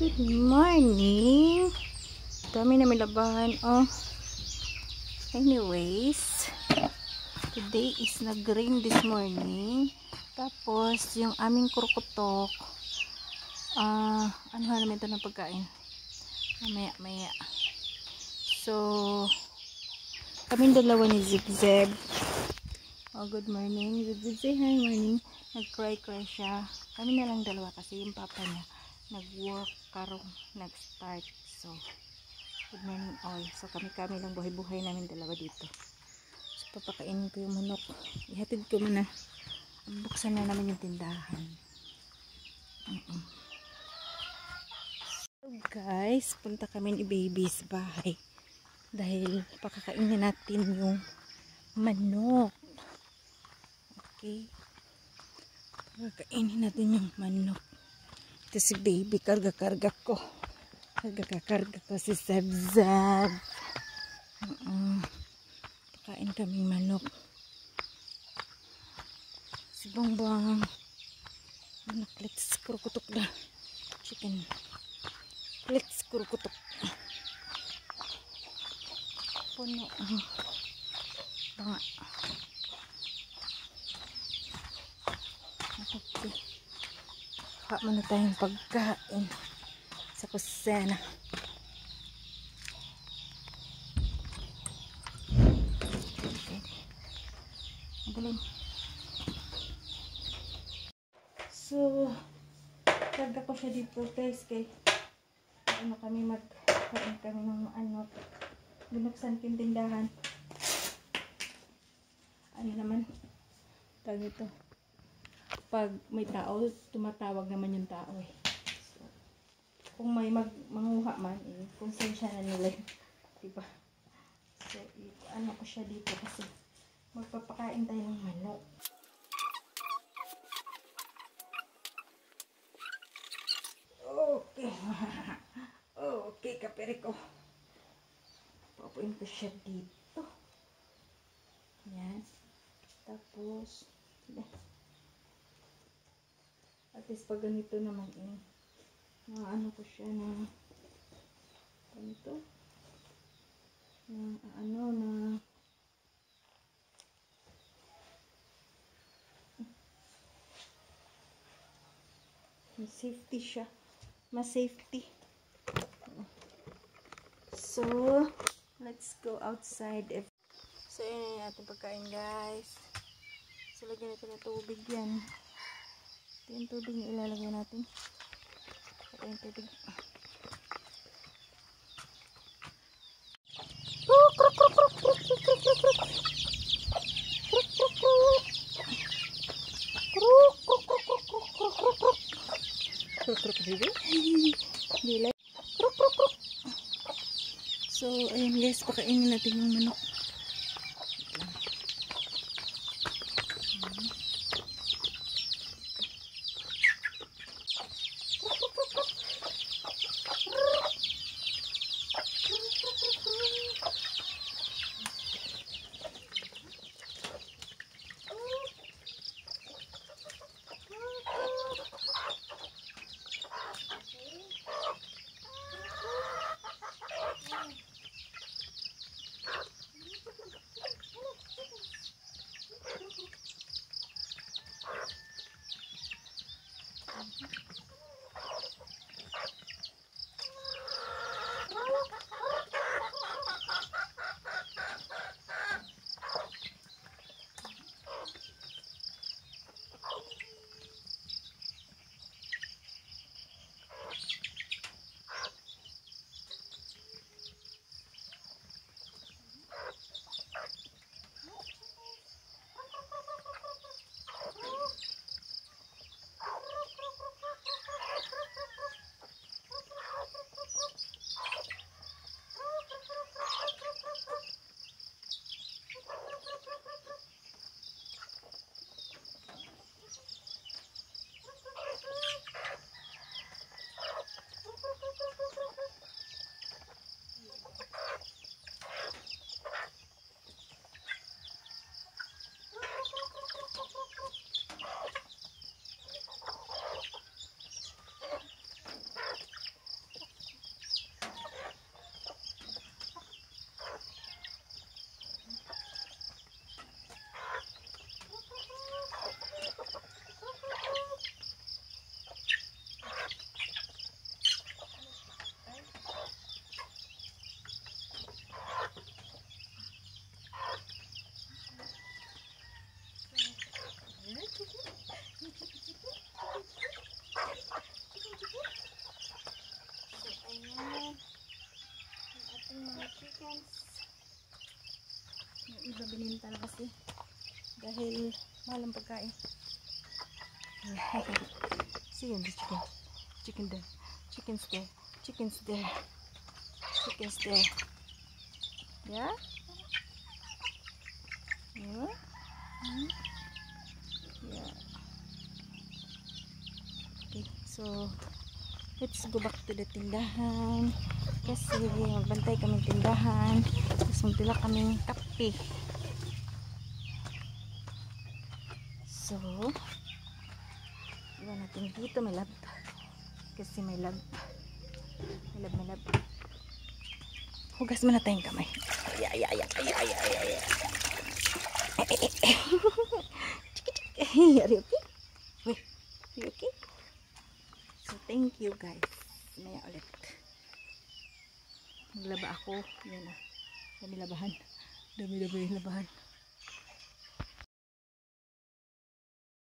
Good morning. Dami na may labahan. Oh. Anyways, today is nag-rain this morning. Tapos, yung aming kurkutok, ano namin ito ng pagkain? Maya. So, kaming dalawa ni Zigzag. Oh, good morning. Zigzag, say hi, morning. Nag-cry siya. Kami na lang dalawa kasi yung papa niya nag-work karong nag-start. So, good morning all. So, kami lang buhay-buhay namin dalawa dito. So, papakainin ko yung manok. Ihatid ko muna. Buksan na naman yung tindahan. So, guys, punta kami ni baby sa bahay. Dahil pakakainin natin yung manok. Okay? Pakakainin natin yung manok. Ito si baby, karga-karga ko. Karga ko si Zab-Zab. Pakain kaming manok. Si Bongbong. Manok, let's kurukutok na. Chicken. Let's kurukutok. Puno. Banga. Okay. Baka muna tayong pagkain sa kusena. Okay. Magaling. So, karga ko siya dito guys kay ano kami magkain kami ng ano binuksan ko yung tindahan. Ano naman tawag ito, pag may tao tumatawag naman yung tao eh. So, kung may manguha man eh, konsensya na nila diba. So ano ko siya dito kasi magpapakain tayo ng manok. Okay. Okay, kapere ko. Papuin ko siya dito. Yan. Tapos, at least pag ganito naman eh, ano ko siya na, ganito, na safety siya. Mas safety. So, let's go outside. So, yun yung ating pagkain, guys. So, lagyan natin ng tubig yan. Ito yung tubig na ilalagay natin. Ito yung tubig. So, ayun guys, pakainin natin yung manok. So, ayan. Ang ating mga chickens. Yung iba bininta na kasi. Dahil mahal ang pagkain. See the chicken. Chicken there. Chickens there. Chickens there. Chickens there. Yeah? Yeah? Yeah. Okay, so let's go back to the tindahan. Kasi magbantay kaming tindahan. Tapos magdala kaming kape. So, iwan natin dito, may lab. Kasi may lab. May lab. Hugas mo na tayong kamay. Ay. Are you okay? Wait, are you okay? So, thank you guys. Maya ulit. Maglaba ako. Yan na. Dami labahan. Dami labahan.